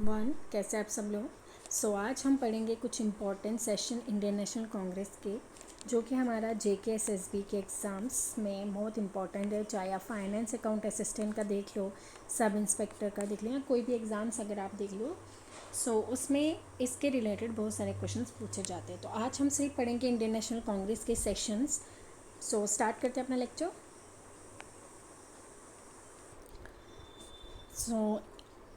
One कैसे आप सब लोग। आज हम पढ़ेंगे कुछ important session Indian National Congress के, जो कि हमारा जेके एसएसबी के एग्ज़ाम्स में बहुत इंपॉर्टेंट है। चाहे आप फाइनेंस अकाउंट असिस्टेंट का देख लो, सब इंस्पेक्टर का देख लो, या कोई भी एग्ज़ाम्स अगर आप देख लो, उसमें इसके रिलेटेड बहुत सारे क्वेश्चंस पूछे जाते हैं। तो आज हम सिर्फ पढ़ेंगे इंडियन नेशनल कांग्रेस के सेशंस। स्टार्ट करते हैं अपना लेक्चर।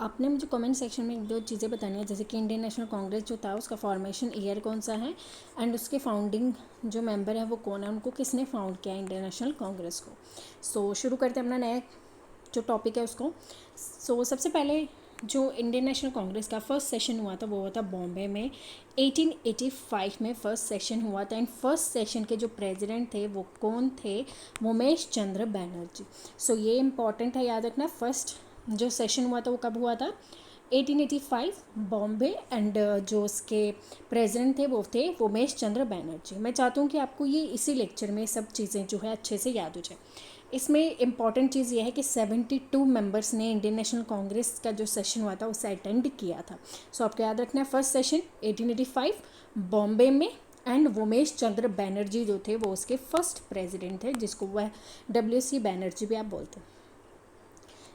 आपने मुझे कमेंट सेक्शन में एक दो चीज़ें बतानी है, जैसे कि इंडियन नेशनल कांग्रेस जो था उसका फॉर्मेशन ईयर कौन सा है, एंड उसके फाउंडिंग जो मेंबर है वो कौन है, उनको किसने फाउंड किया इंडियन नेशनल कांग्रेस को। शुरू करते हैं अपना नया जो टॉपिक है उसको। सबसे पहले जो इंडियन नेशनल कांग्रेस का फर्स्ट सेशन हुआ था वो हुआ था बॉम्बे में 1885 में फर्स्ट सेशन हुआ था। एंड फर्स्ट सेशन के जो प्रेसिडेंट थे वो कौन थे, उमेश चंद्र बैनर्जी। ये इंपॉर्टेंट है, याद रखना। फर्स्ट जो सेशन हुआ था वो कब हुआ था, 1885 बॉम्बे। एंड जो उसके प्रेसिडेंट थे वो थे उमेश चंद्र बैनर्जी। मैं चाहता हूँ कि आपको ये इसी लेक्चर में सब चीज़ें जो है अच्छे से याद हो जाए। इसमें इम्पॉर्टेंट चीज़ ये है कि 72 मेंबर्स ने इंडियन नेशनल कांग्रेस का जो सेशन हुआ था उसे अटेंड किया था। आपको याद रखना है, फर्स्ट सेशन 1885 बॉम्बे में, एंड उमेश चंद्र बैनर्जी जो थे वो उसके फर्स्ट प्रेसिडेंट थे, जिसको वह WC बैनर्जी भी आप बोलते हैं।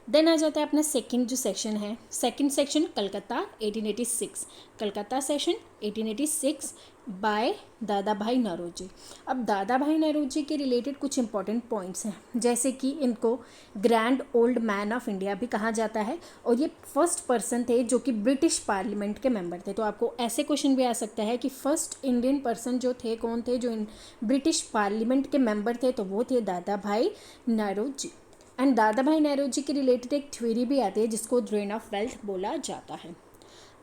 देन आ जाता है अपना सेकंड जो सेक्शन है, second section Calcutta 1886, Calcutta session 1886 by Dadabhai Naoroji. अब दादा भाई नौरोजी के रिलेटेड कुछ इंपॉर्टेंट पॉइंट्स हैं, जैसे कि इनको grand old man of India भी कहा जाता है, और ये फर्स्ट पर्सन थे जो कि ब्रिटिश पार्लियामेंट के मेंबर थे। तो आपको ऐसे क्वेश्चन भी आ सकता है कि फर्स्ट इंडियन पर्सन जो थे कौन थे, जो ब्रिटिश पार्लियामेंट के मेंबर थे, तो वो थे दादा भाई नौरोजी। एंड दादा भाई नौरोजी के रिलेटेड एक थ्योरी भी आती है जिसको ड्रेन ऑफ वेल्थ बोला जाता है।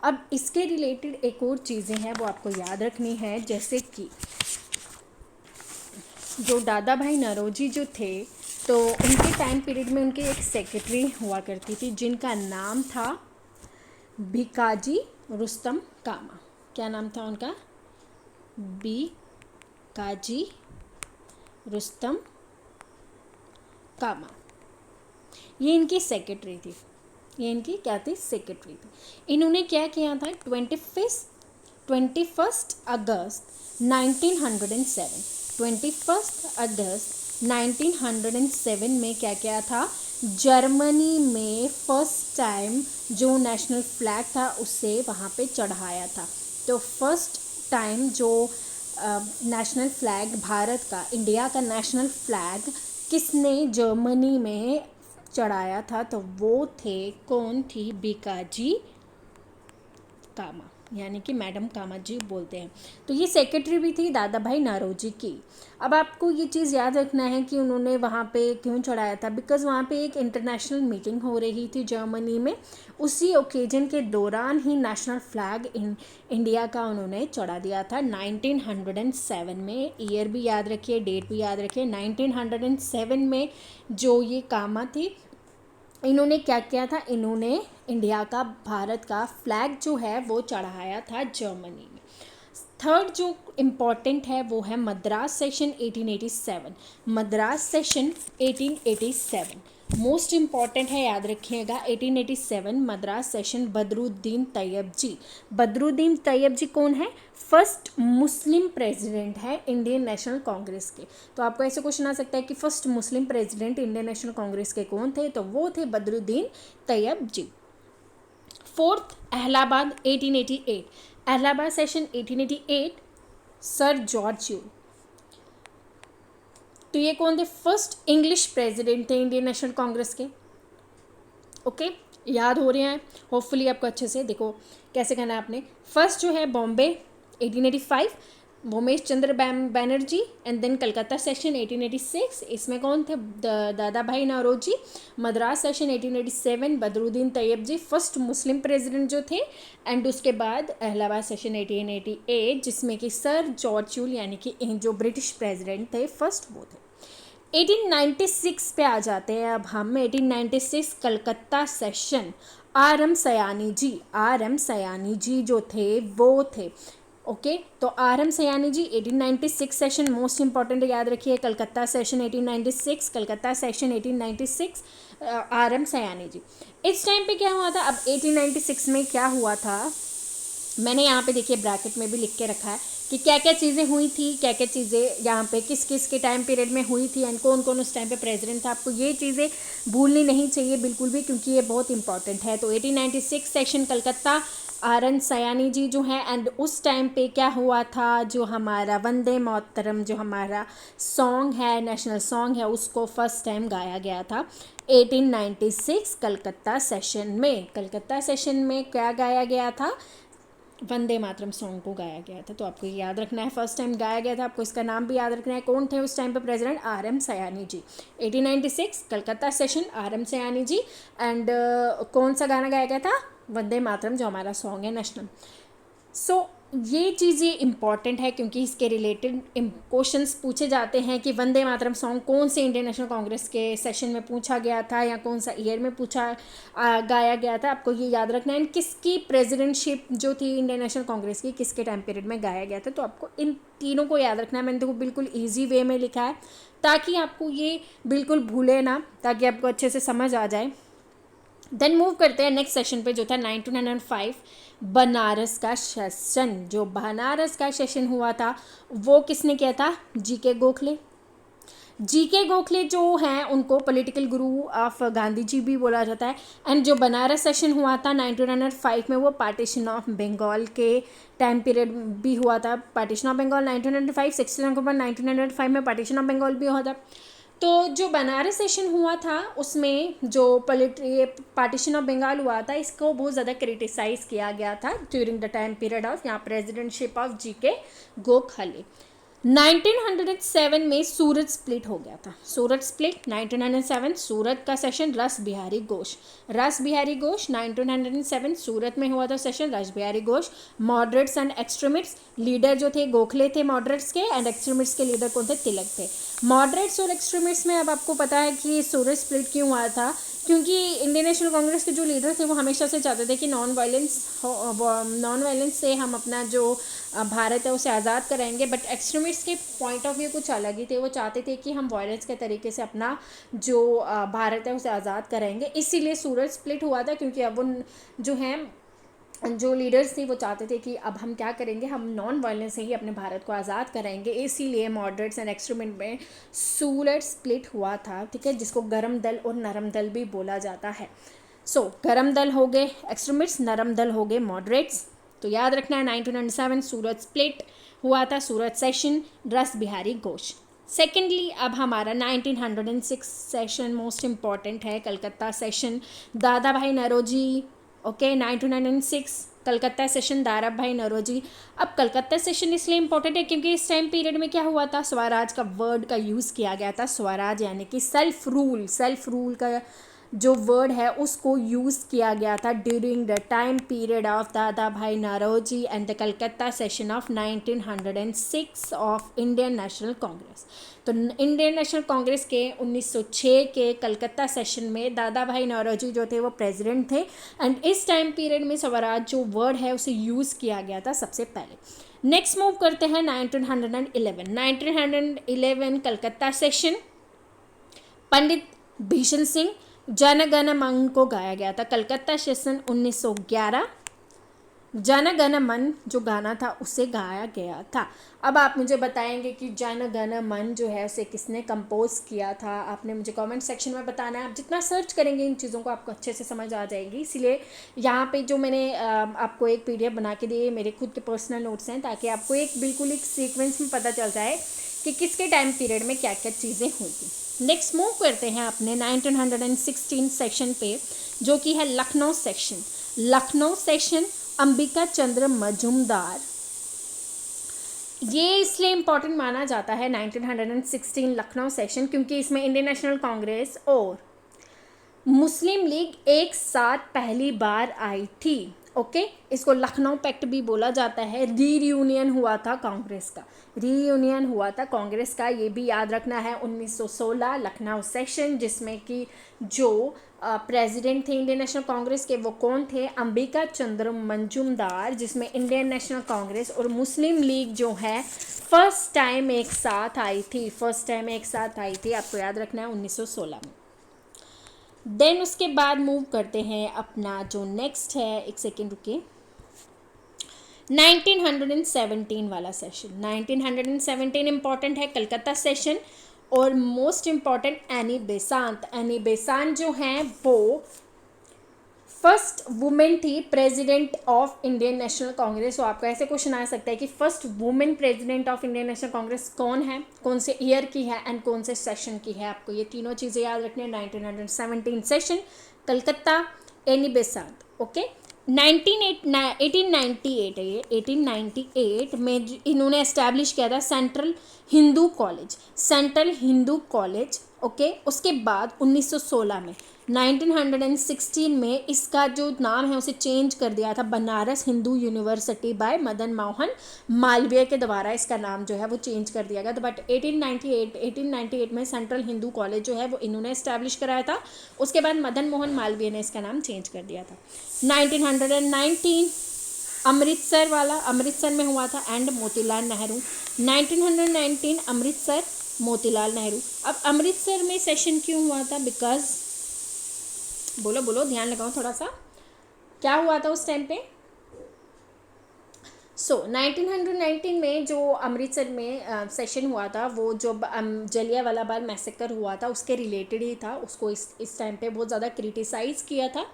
अब इसके रिलेटेड एक और चीज़ें हैं वो आपको याद रखनी है, जैसे कि जो दादा भाई नौरोजी जो थे, तो उनके टाइम पीरियड में उनके एक सेक्रेटरी हुआ करती थी जिनका नाम था भिकाजी रुस्तम कामा। क्या नाम था उनका? भिकाजी रुस्तम कामा। ये इनकी सेक्रेटरी थी, ये इनकी क्या थी, सेक्रेटरी थी। इन्होंने क्या किया था, 21 अगस्त 1907, 21 अगस्त 1907 में क्या किया था, जर्मनी में फर्स्ट टाइम जो नेशनल फ्लैग था उसे वहाँ पे चढ़ाया था। तो फर्स्ट टाइम जो नेशनल फ्लैग भारत का, इंडिया का नेशनल फ्लैग किसने जर्मनी में चढ़ाया था, तो वो थे, कौन थी, भिकाजी कामा, यानी कि मैडम कामा जी बोलते हैं। तो ये सेक्रेटरी भी थी दादा भाई नौरोजी की। अब आपको ये चीज़ याद रखना है कि उन्होंने वहाँ पे क्यों चढ़ाया था, बिकॉज़ वहाँ पे एक इंटरनेशनल मीटिंग हो रही थी जर्मनी में। उसी ओकेजन के दौरान ही नेशनल फ्लैग इंडिया का उन्होंने चढ़ा दिया था 1907 में। ईयर भी याद रखिए, डेट भी याद रखिए। 1907 में जो ये कामा थी, इन्होंने क्या किया था, इन्होंने इंडिया का, भारत का फ्लैग जो है वो चढ़ाया था जर्मनी में। थर्ड जो इम्पॉर्टेंट है वो है मद्रास सेशन 1887, मद्रास सेशन 1887 मोस्ट इम्पॉर्टेंट है, याद रखिएगा। 1887 Madras session, Badruddin Tyabji. Badruddin Tyabji कौन है, फर्स्ट मुस्लिम प्रेसिडेंट है इंडियन नेशनल कांग्रेस के। तो आपको ऐसे क्वेश्चन आ सकता है कि first Muslim president Indian National Congress के कौन थे, तो वो थे Badruddin Tyabji. Fourth Allahabad 1888, Allahabad session 1888 sir George Yule. तो ये कौन थे, फर्स्ट इंग्लिश प्रेसिडेंट थे इंडियन नेशनल कांग्रेस के। ओके, याद हो रहे हैं होपफुली आपको अच्छे से। देखो कैसे करना है आपने। फर्स्ट जो है Bombay 1885 Umesh Chandra Banerjee, and then Calcutta session 1886, इसमें कौन थे, Dadabhai Naoroji. Madras session 1887 Badruddin Tyabji, first Muslim president जो थे। एंड उसके बाद इलाहाबाद सेशन 1888 जिसमें कि सर जॉर्ज यूल यानी कि जो ब्रिटिश प्रेसिडेंट थे फर्स्ट, वो थे। 1896 पे आ जाते हैं अब हम। 1896 Calcutta session, R M Sayani ji जो थे वो थे ओके तो R M Sayani ji 1896 session most important याद रखिए, Calcutta session 1896, Calcutta session 1896, R M Sayani ji. इस टाइम पे क्या हुआ था, अब 1896 में क्या हुआ था, मैंने यहाँ पे देखिए ब्रैकेट में भी लिख के रखा है कि क्या क्या चीज़ें हुई थी, क्या क्या चीज़ें यहाँ पे किस किस के टाइम पीरियड में हुई थी एंड कौन कौन उस टाइम पे प्रेसिडेंट था। आपको ये चीज़ें भूलनी नहीं चाहिए बिल्कुल भी, क्योंकि ये बहुत इंपॉर्टेंट है। तो 1896 सेशन कलकत्ता, आर एन सयानी जी जो है, एंड उस टाइम पे क्या हुआ था, जो हमारा वंदे मातरम जो हमारा सॉन्ग है, नेशनल सॉन्ग है, उसको फर्स्ट टाइम गाया गया था 1896 कलकत्ता सेशन में। कलकत्ता सेशन में क्या गाया गया था, वंदे मातरम सॉन्ग को गाया गया था। तो आपको ये याद रखना है, फर्स्ट टाइम गाया गया था, आपको इसका नाम भी याद रखना है। कौन थे उस टाइम पे president, R M Sayani ji. 1896 Calcutta session, R M Sayani ji, and कौन सा गाना गाया गया था, वंदे मातरम जो हमारा सॉन्ग है नेशनल। सो ये चीज़ें इंपॉर्टेंट है क्योंकि इसके रिलेटेड क्वेश्चंस पूछे जाते हैं कि वंदे मातरम सॉन्ग कौन से इंडियन नेशनल कांग्रेस के सेशन में पूछा गया था या कौन सा ईयर में गाया गया था। आपको ये याद रखना है। किसकी प्रेसिडेंटशिप जो थी इंडियन नेशनल कांग्रेस की, किसके टाइम पीरियड में गाया गया था। तो आपको इन तीनों को याद रखना है। मैंने देखो बिल्कुल ईजी वे में लिखा है ताकि आपको ये बिल्कुल भूले ना, ताकि आपको अच्छे से समझ आ जाए। देन मूव करते हैं नेक्स्ट सेशन पे जो था 1905 बनारस का सेशन। जो बनारस का सेशन हुआ था वो किसने किया था, जीके गोखले। जीके गोखले जो हैं उनको political Guru of Gandhi ji भी बोला जाता है। एंड जो बनारस सेशन हुआ था 1905 में, वो पार्टीशन ऑफ बंगाल के टाइम पीरियड भी हुआ था। पार्टीशन ऑफ बंगाल 1905, 16 अक्टूबर 1905 में पार्टीशन ऑफ बंगाल भी हुआ था। तो जो बनारस सेशन हुआ था उसमें जो पार्टीशन ऑफ बंगाल हुआ था, इसको बहुत ज़्यादा क्रिटिसाइज किया गया था during the time period of यहाँ प्रेसिडेंटशिप ऑफ जीके गोखले। 1907 में सूरत स्प्लिट हो गया था। सूरत स्प्लिट 1907, सूरत का सेशन रस बिहारी घोष। रस बिहारी घोष 1907 सूरत में हुआ था session, Rash Behari Ghosh. Moderates and extremists, leader जो थे गोखले थे मॉडरेट्स के, एंड एक्सट्रीमिट्स के लीडर कौन थे, तिलक थे। मॉडरेट्स और एक्सट्रीमिट्स में अब आपको पता है कि सूरत स्प्लिट क्यों हुआ था, क्योंकि इंडियन नेशनल कांग्रेस के जो लीडर थे वो हमेशा से चाहते थे कि नॉन वायलेंस से हम अपना जो भारत है उसे आज़ाद कराएंगे। बट एक्सट्रीमिस्ट्स के पॉइंट ऑफ व्यू कुछ अलग ही थे। वो चाहते थे कि हम वायलेंस के तरीके से अपना जो भारत है उसे आज़ाद कराएंगे। इसीलिए सूरत स्प्लिट हुआ था, क्योंकि अब वो जो हैं जो लीडर्स थे वो चाहते थे कि अब हम क्या करेंगे, हम नॉन वायलेंस से ही अपने भारत को आज़ाद कराएंगे। इसीलिए मॉडरेट्स एंड एक्सट्रीमिस्ट में सूरत स्प्लिट हुआ था, ठीक है, जिसको गरम दल और नरम दल भी बोला जाता है। सो गरम दल हो गए एक्सट्रीमिस्ट, नरम दल हो गए मॉडरेट्स। तो याद रखना है 1997 सूरत स्प्लिट हुआ था, सूरत सेशन, रस बिहारी घोष। सेकेंडली अब हमारा 1906 सेशन मोस्ट इम्पॉर्टेंट है, कलकत्ता सेशन, दादा भाई नौरोजी। ओके 1906 कलकत्ता सेशन, दादा भाई नौरोजी। अब कलकत्ता सेशन इसलिए इंपॉर्टेंट है क्योंकि इस टाइम पीरियड में क्या हुआ था, स्वराज का वर्ड का यूज़ किया गया था। स्वराज यानी कि सेल्फ रूल का जो वर्ड है उसको यूज़ किया गया था during the time period of Dadabhai Naoroji and the Calcutta session of 1906 of Indian National Congress. तो इंडियन नेशनल कांग्रेस के 1906 के कलकत्ता सेशन में दादा भाई नौरोजी जो थे वो प्रेसिडेंट थे। एंड इस टाइम पीरियड में स्वराज जो वर्ड है उसे यूज़ किया गया था सबसे पहले। नेक्स्ट मूव करते हैं 1911 कलकत्ता सेशन, पंडित भीषण सिंह जन गण मन को गाया गया था। कलकत्ता सेशन 1911 जन गण मन जो गाना था उसे गाया गया था। अब आप मुझे बताएंगे कि जन गण मन जो है उसे किसने कंपोज किया था, आपने मुझे कमेंट सेक्शन में बताना है। आप जितना सर्च करेंगे इन चीज़ों को आपको अच्छे से समझ आ जाएगी। इसलिए यहाँ पे जो मैंने आपको एक PDF बना के दी, मेरे खुद के पर्सनल नोट्स हैं, ताकि आपको बिल्कुल एक सीक्वेंस में पता चल जाए कि किसके टाइम पीरियड में क्या क्या चीज़ें होंगी। नेक्स्ट मूव करते हैं अपने 1916 सेक्शन पे, जो कि है लखनऊ सेक्शन। लखनऊ सेशन, अंबिका चंद्र मजूमदार। ये इसलिए इम्पॉर्टेंट माना जाता है 1916 लखनऊ सेशन क्योंकि इसमें इंडियन नेशनल कांग्रेस और मुस्लिम लीग एक साथ पहली बार आई थी। ओके, इसको लखनऊ पैक्ट भी बोला जाता है। रीयूनियन हुआ था कांग्रेस का, रीयूनियन हुआ था कांग्रेस का, ये भी याद रखना है। 1916 लखनऊ सेशन, जिसमें कि जो प्रेसिडेंट थे इंडियन नेशनल कांग्रेस के वो कौन थे, अंबिका चंद्र मंजूमदार, जिसमें इंडियन नेशनल कांग्रेस और मुस्लिम लीग जो है फर्स्ट टाइम एक साथ आई थी, फर्स्ट टाइम एक साथ आई थी, आपको याद रखना है 1916 में। देन उसके बाद मूव करते हैं अपना जो नेक्स्ट है, एक सेकेंड रुकिए, 1917 वाला सेशन। 1917 इंपॉर्टेंट है, कलकत्ता सेशन। और मोस्ट इम्पॉर्टेंट एनी बेसांत, एनी बेसांत जो हैं वो फर्स्ट वुमेन थी president of Indian National Congress. तो आपका ऐसे क्वेश्चन आ सकता है कि first women president of Indian National Congress कौन है, कौन से ईयर की है एंड कौन से सेशन की है। आपको ये तीनों चीज़ें याद रखनी है। 1917 सेशन, कलकत्ता, एनी बेसांत। ओके, 1898 है ये, 1898 में इन्होंने एस्टैब्लिश किया था central Hindu college, central Hindu college. Okay, उसके बाद 1916 में 1916 में इसका जो नाम है उसे चेंज कर दिया था बनारस हिंदू यूनिवर्सिटी बाय मदन मोहन मालवीय के द्वारा, इसका नाम जो है वो चेंज कर दिया गया था। बट 1898 में सेंट्रल हिंदू कॉलेज जो है वो इन्होंने एस्टैब्लिश कराया था। उसके बाद मदन मोहन मालवीय ने इसका नाम चेंज कर दिया था। 1919 अमृतसर वाला, अमृतसर में हुआ था, एंड मोतीलाल नेहरू। 1919 अमृतसर, मोतीलाल नेहरू। अब अमृतसर में सेशन क्यों हुआ था, बिकॉज बोलो बोलो, ध्यान लगाओ थोड़ा सा, क्या हुआ था उस टाइम पे। 1919 में जो अमृतसर में सेशन हुआ था वो जो जलियांवाला बाग मैसेकर हुआ था उसके रिलेटेड ही था, उसको इस टाइम पे बहुत ज़्यादा क्रिटिसाइज़ किया था।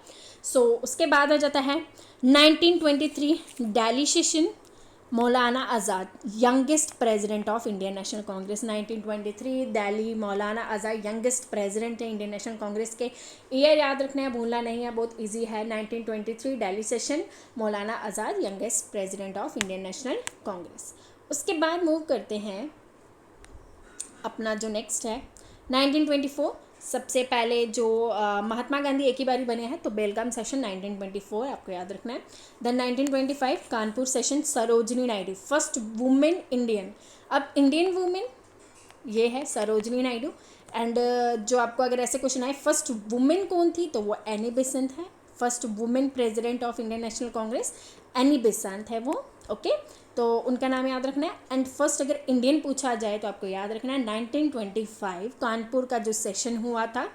उसके बाद आ जाता है 1923 Delhi session, Maulana Azad youngest president of Indian National Congress. 1923 Delhi, Maulana Azad youngest president है इंडियन नेशनल कांग्रेस के। ईयर याद रखना है, भूलना नहीं है, बहुत इजी है। 1923 Delhi session, Maulana Azad youngest president of Indian National Congress. उसके बाद मूव करते हैं अपना जो नेक्स्ट है 1924। सबसे पहले जो महात्मा गांधी एक ही बारी बने हैं, तो बेलगाम सेशन 1924 आपको याद रखना है। Then 1925 Kanpur session, Sarojini Naidu first women Indian. अब इंडियन वुमेन ये है सरोजनी नायडू। एंड जो आपको अगर ऐसे क्वेश्चन आए फर्स्ट वुमेन कौन थी, तो वो एनी बेसेंट है। First women president of Indian National Congress Annie Besant है वो। ओके, तो उनका नाम याद रखना है। एंड फर्स्ट अगर इंडियन पूछा जाए तो आपको याद रखना है 1925 कानपुर का जो सेशन हुआ था,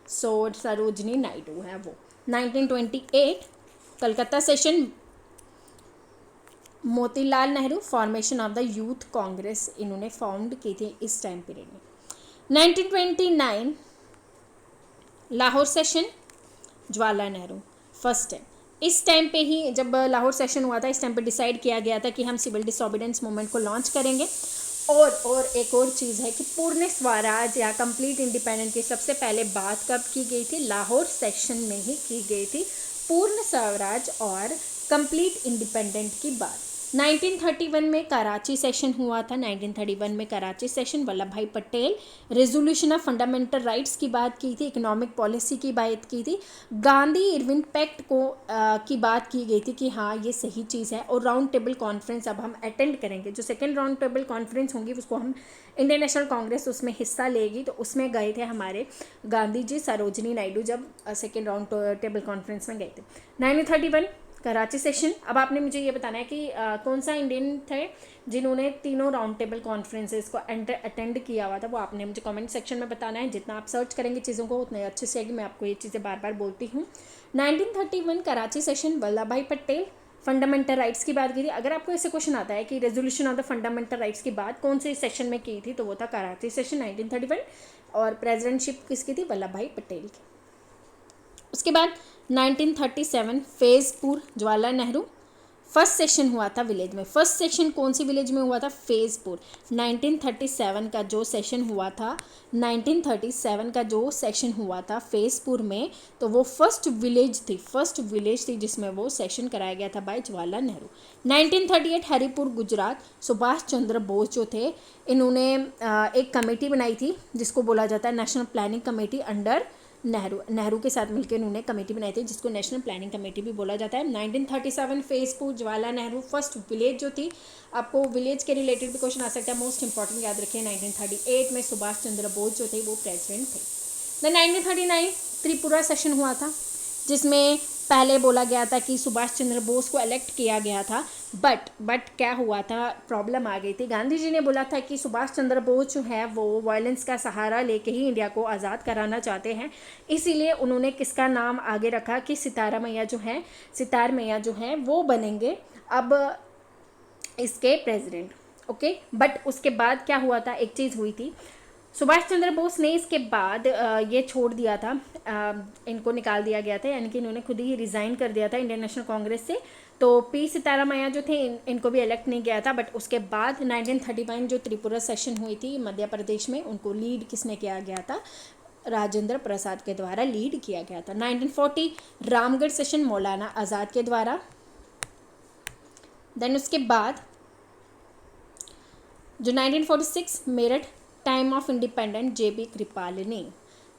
सरोजनी नायडू है वो। 1928 Calcutta session, Motilal Nehru, formation of the youth Congress इन्होंने फाउंड की थी इस टाइम पीरियड में। 1929 लाहौर सेशन, जवाहरलाल नेहरू फर्स्ट है। इस टाइम पे ही जब लाहौर सेशन हुआ था, इस टाइम पे डिसाइड किया गया था कि हम सिविल डिसोबीडियंस मूवमेंट को लॉन्च करेंगे। और एक और चीज़ है कि पूर्ण स्वराज या कंप्लीट इंडिपेंडेंस की सबसे पहले बात कब की गई थी, लाहौर सेशन में ही की गई थी, पूर्ण स्वराज और कंप्लीट इंडिपेंडेंट की बात। 1931 में कराची सेशन हुआ था। 1931 में कराची सेशन, वल्लभ भाई Patel resolution of fundamental rights की बात की थी, इकोनॉमिक पॉलिसी की बात की थी, गांधी इरविन पैक्ट को की बात की गई थी कि हाँ ये सही चीज़ है। और राउंड टेबल कॉन्फ्रेंस अब हम अटेंड करेंगे, जो सेकेंड राउंड टेबल कॉन्फ्रेंस होंगी उसको हम इंडियन नेशनल कांग्रेस उसमें हिस्सा लेगी, तो उसमें गए थे हमारे गांधी जी, सरोजनी नायडू जब सेकेंड राउंड टेबल कॉन्फ्रेंस में गए थे। 1931 कराची सेशन। अब आपने मुझे ये बताना है कि कौन सा इंडियन थे जिन्होंने तीनों राउंड टेबल कॉन्फ्रेंसेस को अटेंड किया हुआ था, वो आपने मुझे कमेंट सेक्शन में बताना है। जितना आप सर्च करेंगे चीज़ों को उतने अच्छे से आएगी, मैं आपको ये चीज़ें बार बार बोलती हूँ। 1931 कराची सेशन, वल्लभ भाई पटेल फंडामेंटल राइट्स की बात की थी। अगर आपको ऐसे क्वेश्चन आता है कि resolution of the fundamental rights की बात कौन से सेशन में की थी, तो वो था कराची सेशन 1931। और प्रेसिडेंटशिप किसकी थी, वल्लभ भाई पटेल की। उसके बाद 1937 फेजपुर, जवाहरलाल नेहरू फर्स्ट सेशन हुआ था विलेज में। फर्स्ट सेशन कौन सी विलेज में हुआ था, फेजपुर। 1937 का जो सेशन हुआ था, 1937 का जो सेशन हुआ था फेजपुर में, तो वो फर्स्ट विलेज थी जिसमें वो सेशन कराया गया था बाय जवाहरलाल नेहरू। 1938 हरिपुर, गुजरात, सुभाष चंद्र बोस जो थे इन्होंने एक कमेटी बनाई थी जिसको बोला जाता है national planning committee under Nehru के साथ मिलकर उन्होंने कमेटी बनाई थी जिसको नेशनल प्लानिंग कमेटी भी बोला जाता है। 1937 फेजपुर जवाहरलाल नेहरू फर्स्ट विलेज जो थी, आपको विलेज के रिलेटेड भी क्वेश्चन आ सकता है, मोस्ट इंपॉर्टेंट याद रखिए। 1938 में सुभाष चंद्र बोस जो थे वो प्रेसिडेंट थे। देन 1939 त्रिपुरा सेशन हुआ था, जिसमें पहले बोला गया था कि सुभाष चंद्र बोस को इलेक्ट किया गया था, बट क्या हुआ था, प्रॉब्लम आ गई थी। गांधी जी ने बोला था कि सुभाष चंद्र बोस जो है वो वायलेंस का सहारा लेके ही इंडिया को आज़ाद कराना चाहते हैं, इसीलिए उन्होंने किसका नाम आगे रखा कि सितारा मैया जो है वो बनेंगे अब इसके प्रेसिडेंट। ओके, बट उसके बाद क्या हुआ था, एक चीज़ हुई थी, सुभाष चंद्र बोस ने इसके बाद ये छोड़ दिया था, इनको निकाल दिया गया था, यानी कि इन्होंने खुद ही रिज़ाइन कर दिया था इंडियन नेशनल कांग्रेस से। तो पी सीतारामैया जो थे इनको भी इलेक्ट नहीं किया था। बट उसके बाद 1939 जो त्रिपुरा सेशन हुई थी मध्य प्रदेश में, उनको लीड किसने किया गया था, राजेंद्र प्रसाद के द्वारा लीड किया गया था। 1940 रामगढ़ सेशन मौलाना आज़ाद के द्वारा। देन उसके बाद जो 1946 Meerut time of independent J B Kripalani.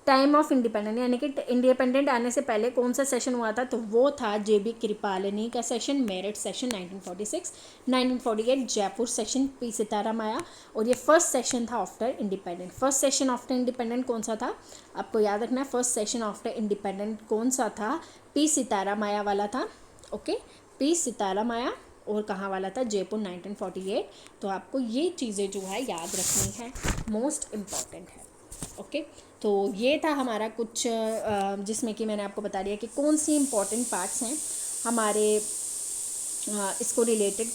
Time of independent यानी कि इंडिपेंडेंट आने से पहले कौन सा सेशन हुआ था, तो वो था जेबी कृपालिनी का session, Meerut session 1946। 1948 Jaipur session P Sitaramayya, और ये फर्स्ट सेशन था after independent. First session after independent कौन सा था, आपको याद रखना है, फर्स्ट सेशन आफ्टर इंडिपेंडेंट कौन सा था, पी सीतारामैया वाला था। ओके, पी सीतारामैया, और कहाँ वाला था, जयपुर 1948। तो आपको ये चीज़ें जो है याद रखनी है, मोस्ट इम्पॉर्टेंट है। ओके, तो ये था हमारा कुछ जिसमें कि मैंने आपको बता दिया कि कौन सी इम्पॉर्टेंट पार्ट्स हैं हमारे इसको रिलेटेड,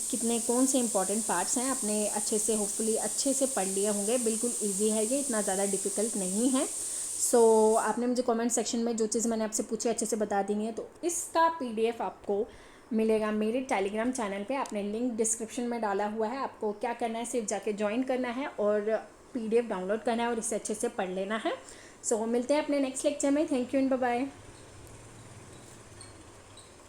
कौन से इम्पॉर्टेंट पार्ट्स हैं। अपने अच्छे से होपफुली अच्छे से पढ़ लिए होंगे, बिल्कुल ईजी है ये, इतना ज़्यादा डिफ़िकल्ट नहीं है। सो आपने मुझे कमेंट सेक्शन में जो चीज़ मैंने आपसे पूछी अच्छे से बता दी है। तो इसका PDF आपको मिलेगा मेरे टेलीग्राम चैनल पे, आपने लिंक डिस्क्रिप्शन में डाला हुआ है। आपको क्या करना है, सिर्फ जाके ज्वाइन करना है और PDF डाउनलोड करना है और इसे अच्छे से पढ़ लेना है। सो मिलते हैं अपने नेक्स्ट लेक्चर में। Thank you and bye bye.